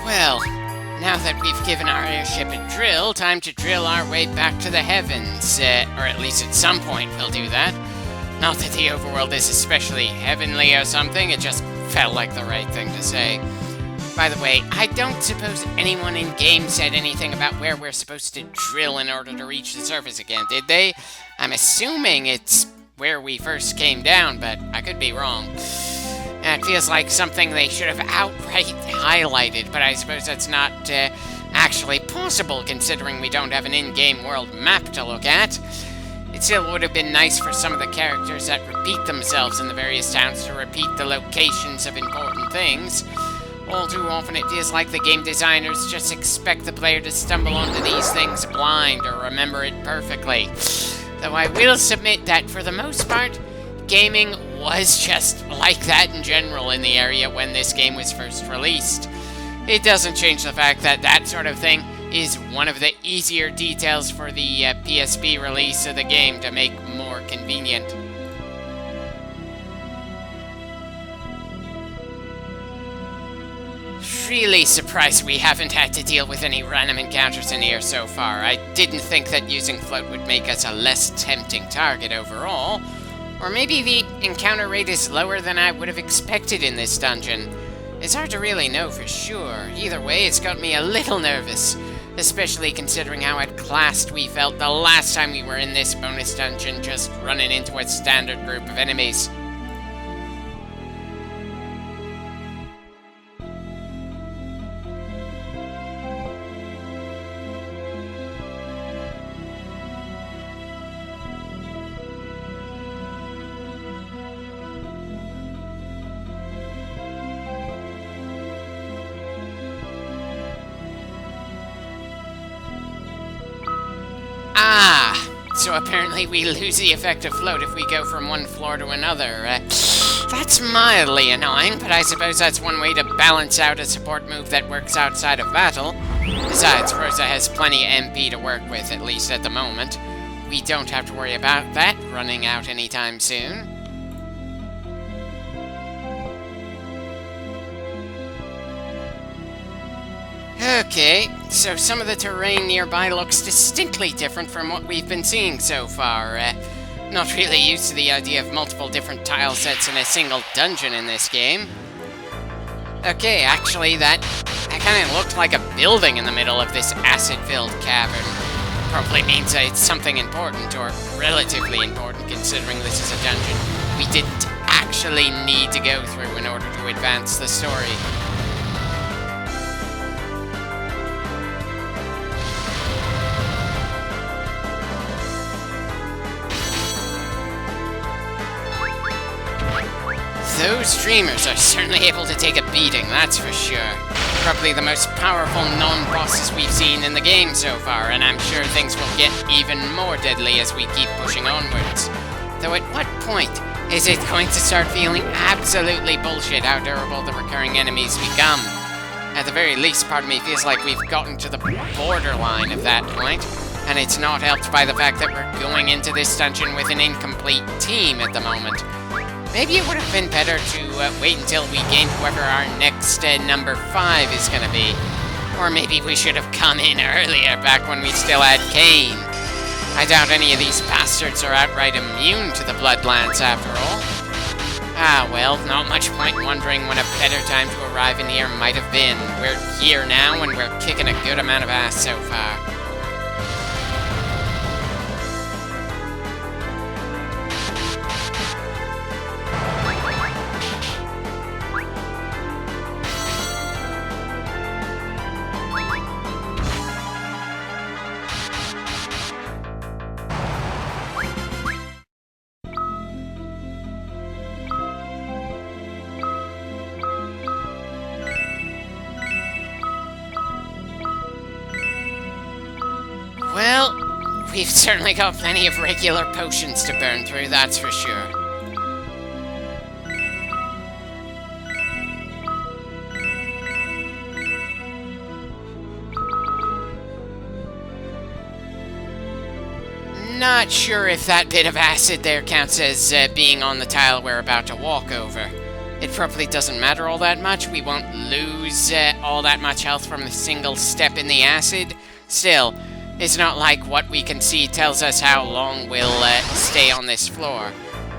Well, now that we've given our airship a drill, time to drill our way back to the heavens. Or at least at some point we'll do that. Not that the overworld is especially heavenly or something, it just felt like the right thing to say. By the way, I don't suppose anyone in-game said anything about where we're supposed to drill in order to reach the surface again, did they? I'm assuming it's where we first came down, but I could be wrong. It feels like something they should have outright highlighted, but I suppose that's not actually possible considering we don't have an in-game world map to look at. It still would have been nice for some of the characters that repeat themselves in the various towns to repeat the locations of important things. All too often it feels like the game designers just expect the player to stumble onto these things blind or remember it perfectly. Though I will submit that for the most part, gaming was just like that in general in the area when this game was first released. It doesn't change the fact that that sort of thing is one of the easier details for the PSP release of the game to make more convenient. Really surprised we haven't had to deal with any random encounters in here so far. I didn't think that using float would make us a less tempting target overall. Or maybe the encounter rate is lower than I would have expected in this dungeon. It's hard to really know for sure. Either way, it's got me a little nervous, especially considering how outclassed we felt the last time we were in this bonus dungeon just running into a standard group of enemies. So apparently we lose the effect of float if we go from one floor to another. That's mildly annoying, but I suppose that's one way to balance out a support move that works outside of battle. Besides, Rosa has plenty of MP to work with, at least at the moment. We don't have to worry about that running out anytime soon. Okay, so some of the terrain nearby looks distinctly different from what we've been seeing so far. Not really used to the idea of multiple different tile sets in a single dungeon in this game. Okay, actually, that kind of looked like a building in the middle of this acid-filled cavern. Probably means that it's something important, or relatively important, considering this is a dungeon we didn't actually need to go through in order to advance the story. Those dreamers are certainly able to take a beating, that's for sure. Probably the most powerful non-bosses we've seen in the game so far, and I'm sure things will get even more deadly as we keep pushing onwards. Though at what point is it going to start feeling absolutely bullshit how durable the recurring enemies become? At the very least, part of me feels like we've gotten to the borderline of that point, and it's not helped by the fact that we're going into this dungeon with an incomplete team at the moment. Maybe it would have been better to wait until we gained whoever our next number 5 is going to be. Or maybe we should have come in earlier, back when we still had Cain. I doubt any of these bastards are outright immune to the Bloodlands, after all. Ah, well, not much point wondering when a better time to arrive in here might have been. We're here now, and we're kicking a good amount of ass so far. Well, we've certainly got plenty of regular potions to burn through, that's for sure. Not sure if that bit of acid there counts as being on the tile we're about to walk over. it probably doesn't matter all that much. We won't lose all that much health from a single step in the acid. Still, it's not like what we can see tells us how long we'll stay on this floor.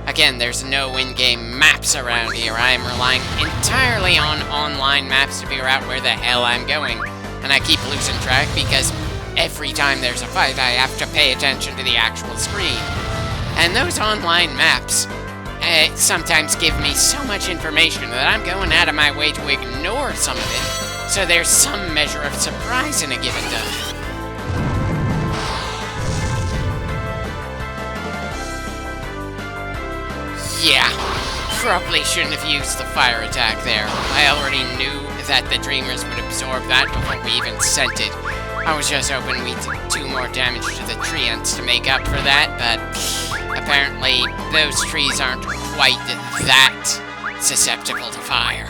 Again, there's no in-game maps around here. I am relying entirely on online maps to figure out where the hell I'm going. And I keep losing track because every time there's a fight, I have to pay attention to the actual screen. And those online maps sometimes give me so much information that I'm going out of my way to ignore some of it, so there's some measure of surprise in a given dungeon. Yeah, probably shouldn't have used the fire attack there. I already knew that the Dreamers would absorb that before we even sent it. I was just hoping we'd do more damage to the treants to make up for that, but apparently those trees aren't quite that susceptible to fire.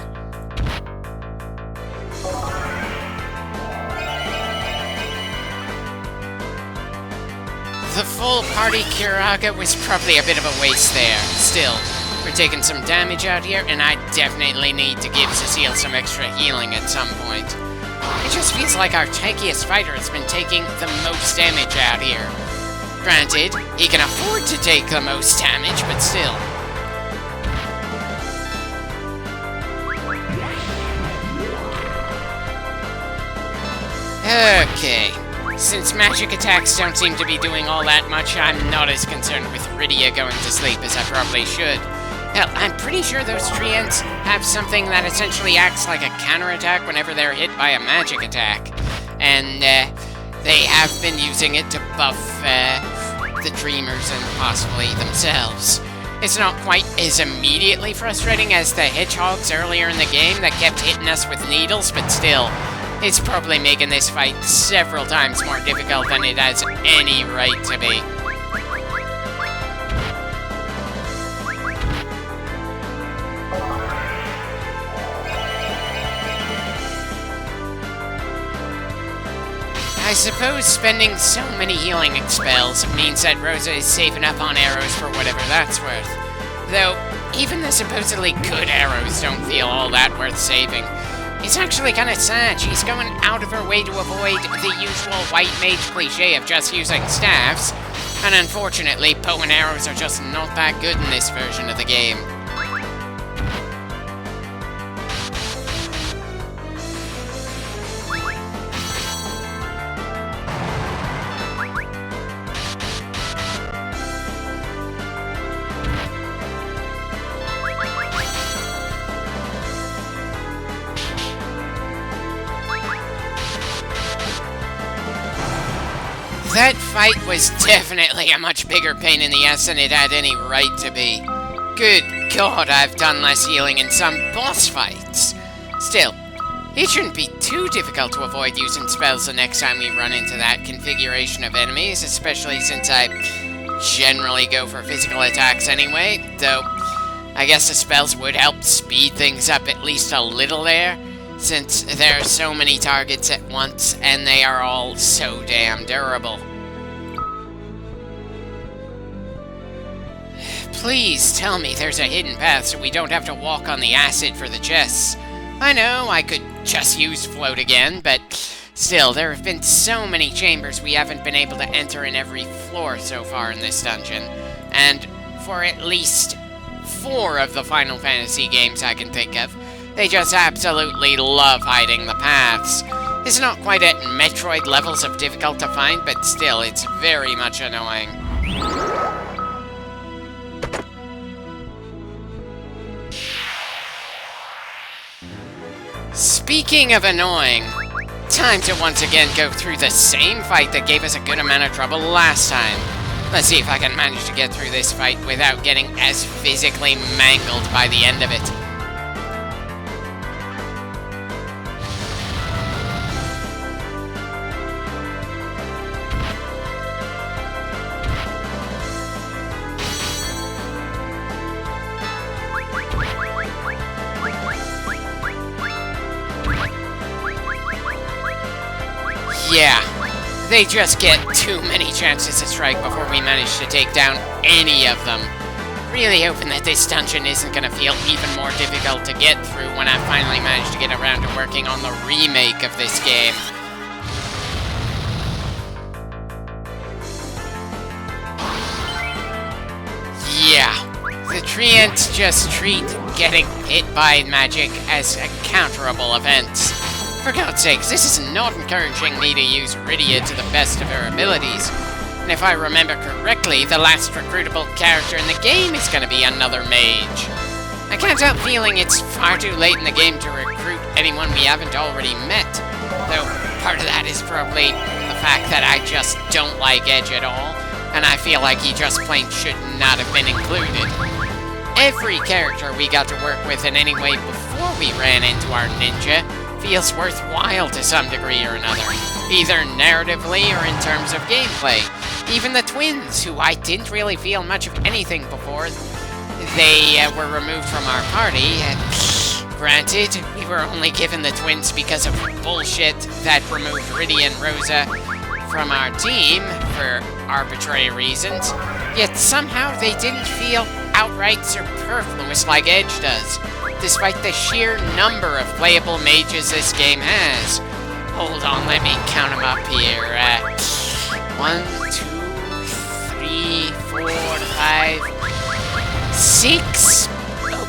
The full party Curaga was probably a bit of a waste there. Still, we're taking some damage out here, and I definitely need to give Cecile some extra healing at some point. It just feels like our tankiest fighter has been taking the most damage out here. Granted, he can afford to take the most damage, but still. Okay. Since magic attacks don't seem to be doing all that much, I'm not as concerned with Rydia going to sleep as I probably should. Hell, I'm pretty sure those treants have something that essentially acts like a counterattack whenever they're hit by a magic attack. And, they have been using it to buff, the Dreamers and possibly themselves. It's not quite as immediately frustrating as the hedgehogs earlier in the game that kept hitting us with needles, but still, it's probably making this fight several times more difficult than it has any right to be. I suppose spending so many healing spells means that Rosa is saving up on arrows for whatever that's worth. Though, even the supposedly good arrows don't feel all that worth saving. It's actually kind of sad. She's going out of her way to avoid the usual white mage cliche of just using staffs, and unfortunately, bow and arrows are just not that good in this version of the game. That fight was definitely a much bigger pain in the ass than it had any right to be. Good God, I've done less healing in some boss fights. Still, it shouldn't be too difficult to avoid using spells the next time we run into that configuration of enemies, especially since I generally go for physical attacks anyway, though I guess the spells would help speed things up at least a little there, since there are so many targets at once, and they are all so damn durable. Please tell me there's a hidden path so we don't have to walk on the acid for the chests. I know I could just use float again, but still, there have been so many chambers we haven't been able to enter in every floor so far in this dungeon, and for at least 4 of the Final Fantasy games I can think of, they just absolutely love hiding the paths. It's not quite at Metroid levels of difficult to find, but still, it's very much annoying. Speaking of annoying, time to once again go through the same fight that gave us a good amount of trouble last time. Let's see if I can manage to get through this fight without getting as physically mangled by the end of it. Yeah, they just get too many chances to strike before we manage to take down any of them. Really hoping that this dungeon isn't gonna feel even more difficult to get through when I finally manage to get around to working on the remake of this game. Yeah, the Treants just treat getting hit by magic as a counterable event. For God's sakes, this is not encouraging me to use Rydia to the best of her abilities. And if I remember correctly, the last recruitable character in the game is going to be another mage. I can't help feeling it's far too late in the game to recruit anyone we haven't already met. Though part of that is probably the fact that I just don't like Edge at all, and I feel like he just plain should not have been included. Every character we got to work with in any way before we ran into our ninja feels worthwhile to some degree or another, either narratively or in terms of gameplay. Even the twins, who I didn't really feel much of anything before they were removed from our party. Granted, we were only given the twins because of bullshit that removed Rydia and Rosa from our team for arbitrary reasons, yet somehow they didn't feel outright superfluous like Edge does, despite the sheer number of playable mages this game has. Hold on, let me count them up here. 1, 2, 3, 4, 5, 6.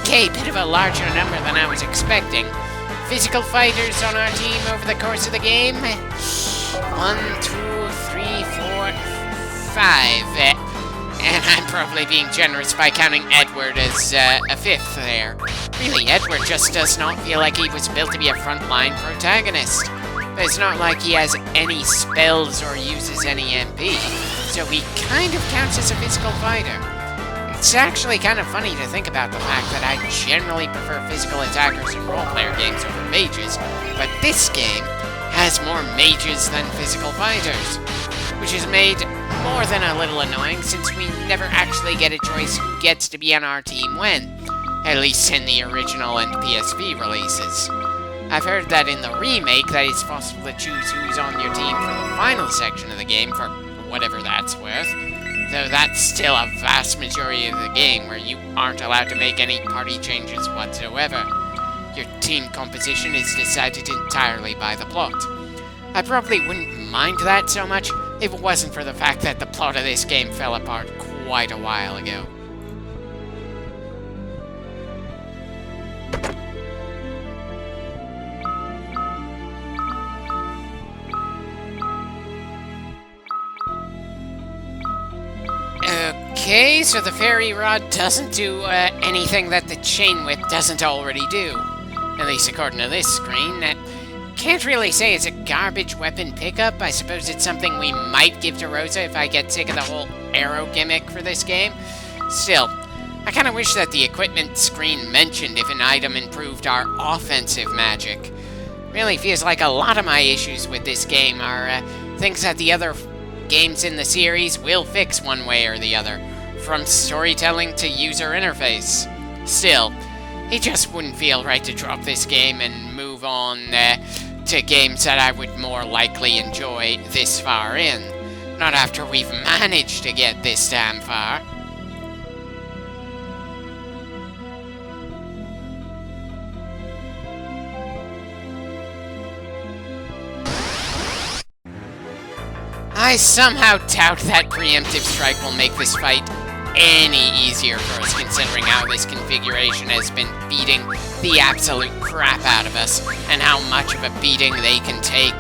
Okay, bit of a larger number than I was expecting. Physical fighters on our team over the course of the game. 1, 2, 3, 4, 5. And I'm probably being generous by counting Edward as a 5th there. Really, Edward just does not feel like he was built to be a frontline protagonist. It's not like he has any spells or uses any MP, so he kind of counts as a physical fighter. It's actually kind of funny to think about the fact that I generally prefer physical attackers in role-player games over mages, but this game has more mages than physical fighters, which is made more than a little annoying since we never actually get a choice who gets to be on our team when, at least in the original and PSP releases. I've heard that in the remake that it's possible to choose who's on your team for the final section of the game for whatever that's worth, though that's still a vast majority of the game where you aren't allowed to make any party changes whatsoever. Your team composition is decided entirely by the plot. I probably wouldn't mind that so much if it wasn't for the fact that the plot of this game fell apart quite a while ago. Okay, so the fairy rod doesn't do anything that the chain whip doesn't already do. At least according to this screen. Can't really say it's a garbage weapon pickup. I suppose it's something we might give to Rosa if I get sick of the whole arrow gimmick for this game. Still, I kind of wish that the equipment screen mentioned if an item improved our offensive magic. Really feels like a lot of my issues with this game are things that the other games in the series will fix one way or the other, from storytelling to user interface. Still, it just wouldn't feel right to drop this game and move on to games that I would more likely enjoy this far in. Not after we've managed to get this damn far. I somehow doubt that preemptive strike will make this fight any easier for us, considering how this configuration has been beating the absolute crap out of us, and how much of a beating they can take.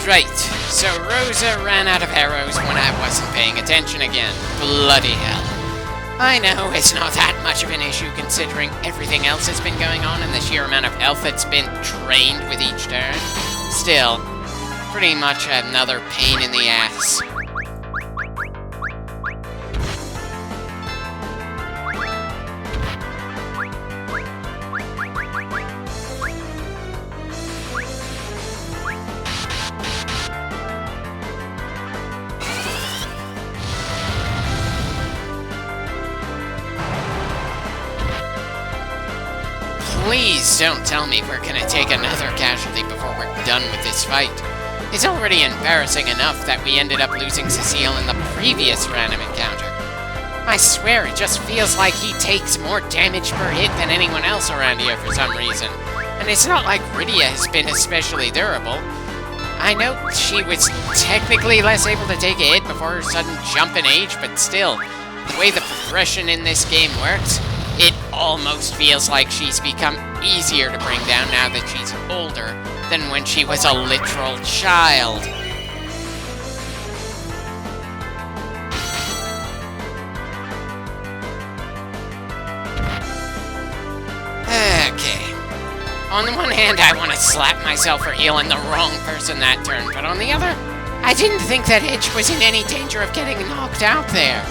Right, so Rosa ran out of arrows when I wasn't paying attention again. Bloody hell. I know it's not that much of an issue considering everything else that's been going on and the sheer amount of health that's been drained with each turn. Still, pretty much another pain in the ass. Please don't tell me we're gonna take another casualty before we're done with this fight. It's already embarrassing enough that we ended up losing Cecile in the previous random encounter. I swear, it just feels like he takes more damage per hit than anyone else around here for some reason. And it's not like Rydia has been especially durable. I know she was technically less able to take a hit before her sudden jump in age, but still, the way the progression in this game works, it almost feels like she's become easier to bring down now that she's older than when she was a literal child. Okay. On the one hand, I want to slap myself for healing the wrong person that turn, but on the other, I didn't think that Hitch was in any danger of getting knocked out there.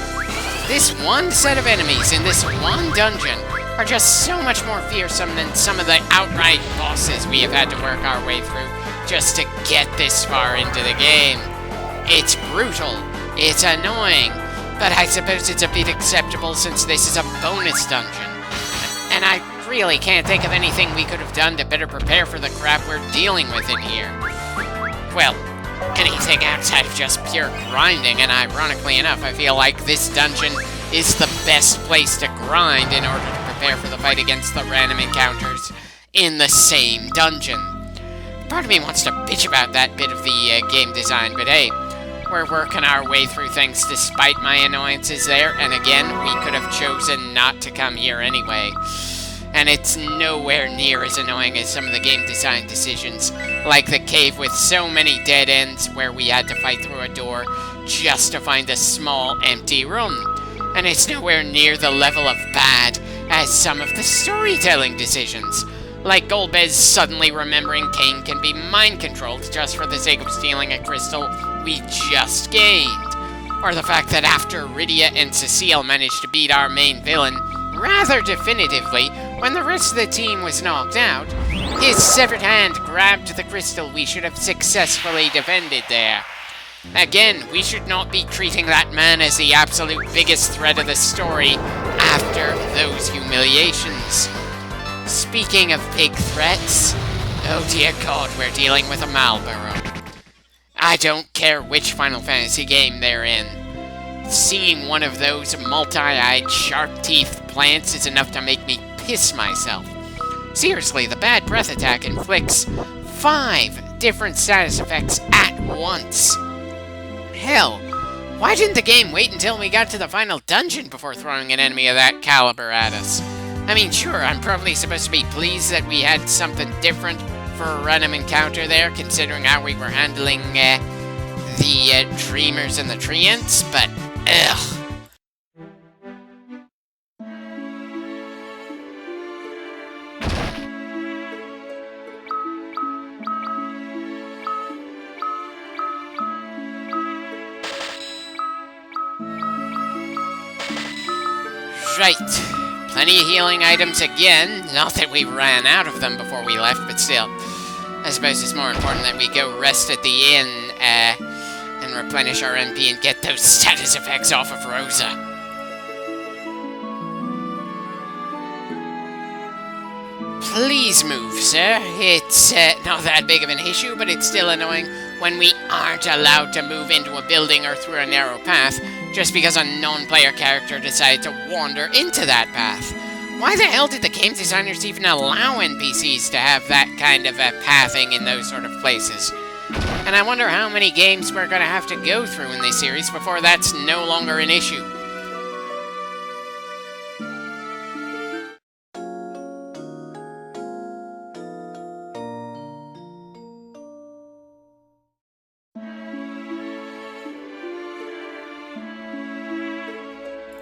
This one set of enemies in this one dungeon are just so much more fearsome than some of the outright bosses we have had to work our way through just to get this far into the game. It's brutal, it's annoying, but I suppose it's a bit acceptable since this is a bonus dungeon. And I really can't think of anything we could have done to better prepare for the crap we're dealing with in here. Well, anything outside of just pure grinding, and ironically enough, I feel like this dungeon is the best place to grind in order to prepare for the fight against the random encounters in the same dungeon. Part of me wants to bitch about that bit of the game design, but hey, we're working our way through things despite my annoyances there, and again, we could have chosen not to come here anyway. And it's nowhere near as annoying as some of the game design decisions, like the cave with so many dead ends where we had to fight through a door just to find a small empty room. And it's nowhere near the level of bad as some of the storytelling decisions, like Golbez suddenly remembering Kain can be mind-controlled just for the sake of stealing a crystal we just gained, or the fact that after Rydia and Cecile managed to beat our main villain rather definitively when the rest of the team was knocked out, his severed hand grabbed the crystal we should have successfully defended there. Again, we should not be treating that man as the absolute biggest threat of the story after those humiliations. Speaking of big threats, oh dear God, we're dealing with a Malboro. I don't care which Final Fantasy game they're in. Seeing one of those multi-eyed, sharp-teethed plants is enough to make me piss myself. Seriously, the bad breath attack inflicts 5 different status effects at once. Hell, why didn't the game wait until we got to the final dungeon before throwing an enemy of that caliber at us? I mean, sure, I'm probably supposed to be pleased that we had something different for a random encounter there, considering how we were handling the Dreamers and the Treants, but ugh. Right. Plenty of healing items again. Not that we ran out of them before we left, but still. I suppose it's more important that we go rest at the inn, and replenish our MP and get those status effects off of Rosa. Please move, sir. It's not that big of an issue, but it's still annoying when we aren't allowed to move into a building or through a narrow path just because a non-player character decided to wander into that path. Why the hell did the game designers even allow NPCs to have that kind of pathing in those sort of places? And I wonder how many games we're going to have to go through in this series before that's no longer an issue.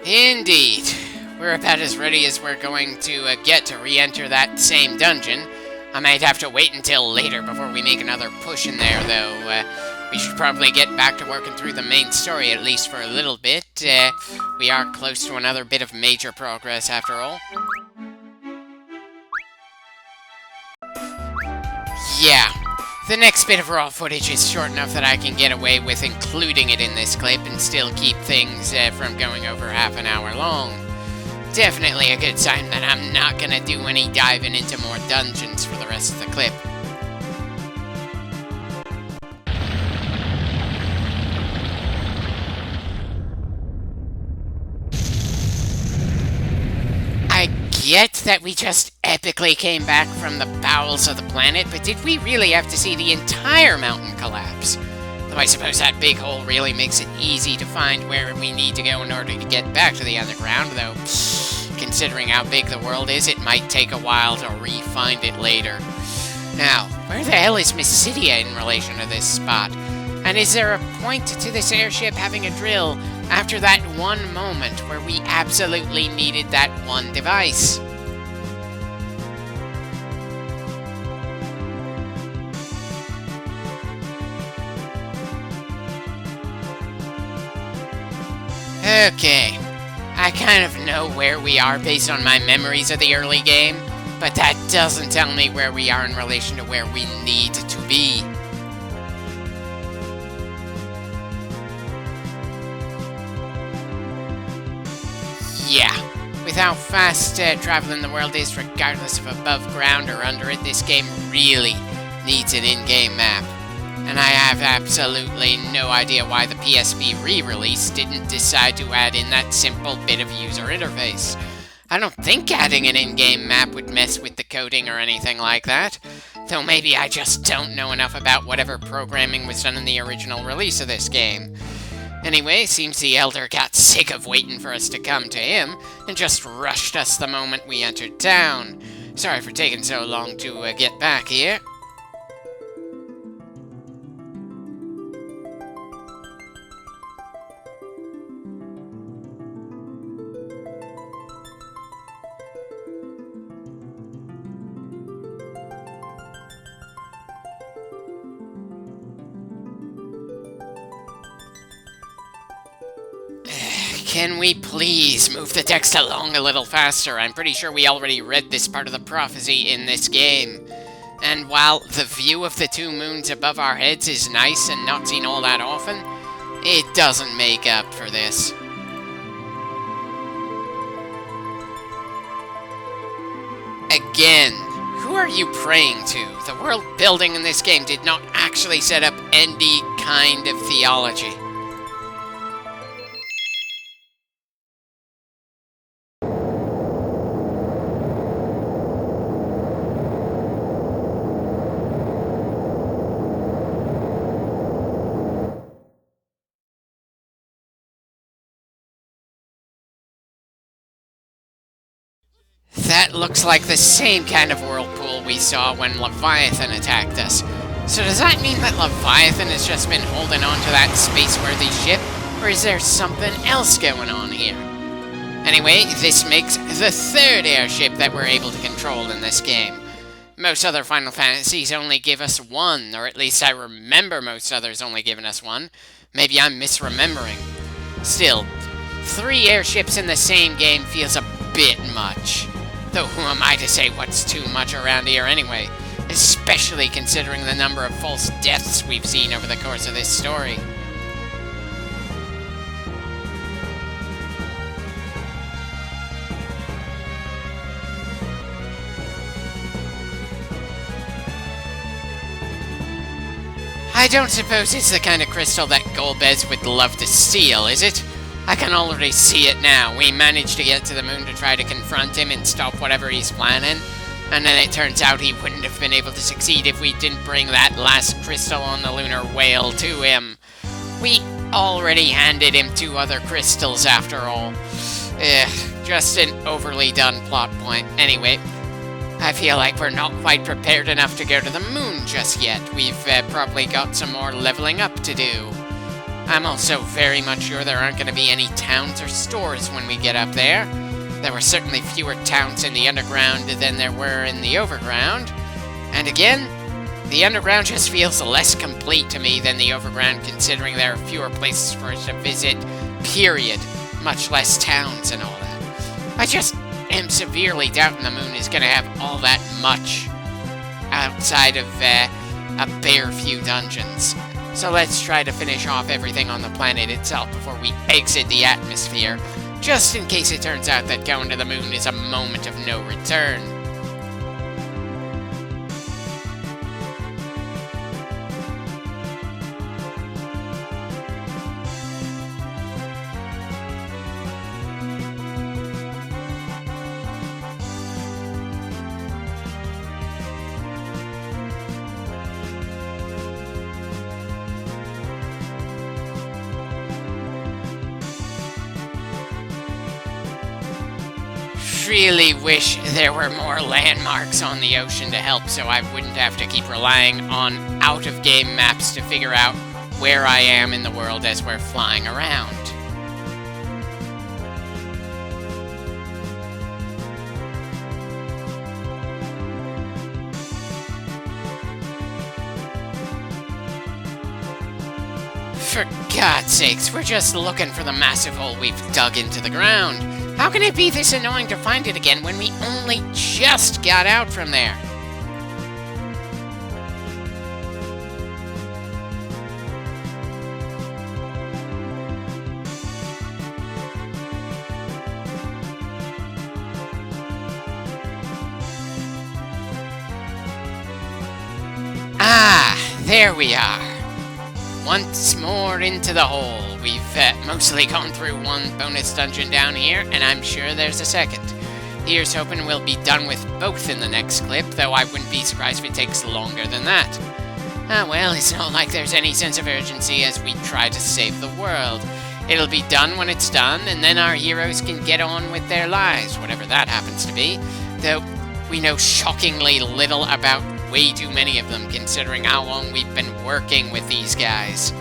Indeed. We're about as ready as we're going to get to re-enter that same dungeon. I might have to wait until later before we make another push in there, though. We should probably get back to working through the main story, at least for a little bit. We are close to another bit of major progress, after all. Yeah. The next bit of raw footage is short enough that I can get away with including it in this clip and still keep things from going over half an hour long. Definitely a good sign that I'm not gonna do any diving into more dungeons for the rest of the clip. I get that we just epically came back from the bowels of the planet, but did we really have to see the entire mountain collapse? Though I suppose that big hole really makes it easy to find where we need to go in order to get back to the underground, though considering how big the world is, it might take a while to re-find it later. Now, where the hell is Mysidia in relation to this spot? And is there a point to this airship having a drill after that one moment where we absolutely needed that one device? Okay, I kind of know where we are based on my memories of the early game, but that doesn't tell me where we are in relation to where we need to be. Yeah, with how fast traveling the world is, regardless of above ground or under it, this game really needs an in-game map. And I have absolutely no idea why the PSP re-release didn't decide to add in that simple bit of user interface. I don't think adding an in-game map would mess with the coding or anything like that, though maybe I just don't know enough about whatever programming was done in the original release of this game. Anyway, seems the Elder got sick of waiting for us to come to him, and just rushed us the moment we entered town. Sorry for taking so long to get back here. Can we please move the text along a little faster? I'm pretty sure we already read this part of the prophecy in this game. And while the view of the two moons above our heads is nice and not seen all that often, it doesn't make up for this. Again, who are you praying to? The world building in this game did not actually set up any kind of theology. That looks like the same kind of whirlpool we saw when Leviathan attacked us. So does that mean that Leviathan has just been holding on to that space-worthy ship, or is there something else going on here? Anyway, this makes the third airship that we're able to control in this game. Most other Final Fantasies only give us one, or at least I remember most others only giving us one. Maybe I'm misremembering. Still, 3 airships in the same game feels a bit much. Though who am I to say what's too much around here anyway, especially considering the number of false deaths we've seen over the course of this story. I don't suppose it's the kind of crystal that Golbez would love to steal, is it? I can already see it now. We managed to get to the moon to try to confront him and stop whatever he's planning, and then it turns out he wouldn't have been able to succeed if we didn't bring that last crystal on the lunar whale to him. We already handed him 2 other crystals after all. Just an overly done plot point. Anyway, I feel like we're not quite prepared enough to go to the moon just yet. We've probably got some more leveling up to do. I'm also very much sure there aren't going to be any towns or stores when we get up there. There were certainly fewer towns in the underground than there were in the overground. And again, the underground just feels less complete to me than the overground, considering there are fewer places for us to visit, period. Much less towns and all that. I just am severely doubting the moon is going to have all that much outside of a bare few dungeons. So let's try to finish off everything on the planet itself before we exit the atmosphere just in case it turns out that going to the moon is a moment of no return. Really wish there were more landmarks on the ocean to help so I wouldn't have to keep relying on out-of-game maps to figure out where I am in the world as we're flying around. For God's sakes, we're just looking for the massive hole we've dug into the ground. How can it be this annoying to find it again when we only just got out from there? Ah, there we are. Once more into the hole. We've mostly gone through one bonus dungeon down here, and I'm sure there's a second. Here's hoping we'll be done with both in the next clip, though I wouldn't be surprised if it takes longer than that. Ah well, it's not like there's any sense of urgency as we try to save the world. It'll be done when it's done, and then our heroes can get on with their lives, whatever that happens to be. Though, we know shockingly little about way too many of them, considering how long we've been working with these guys.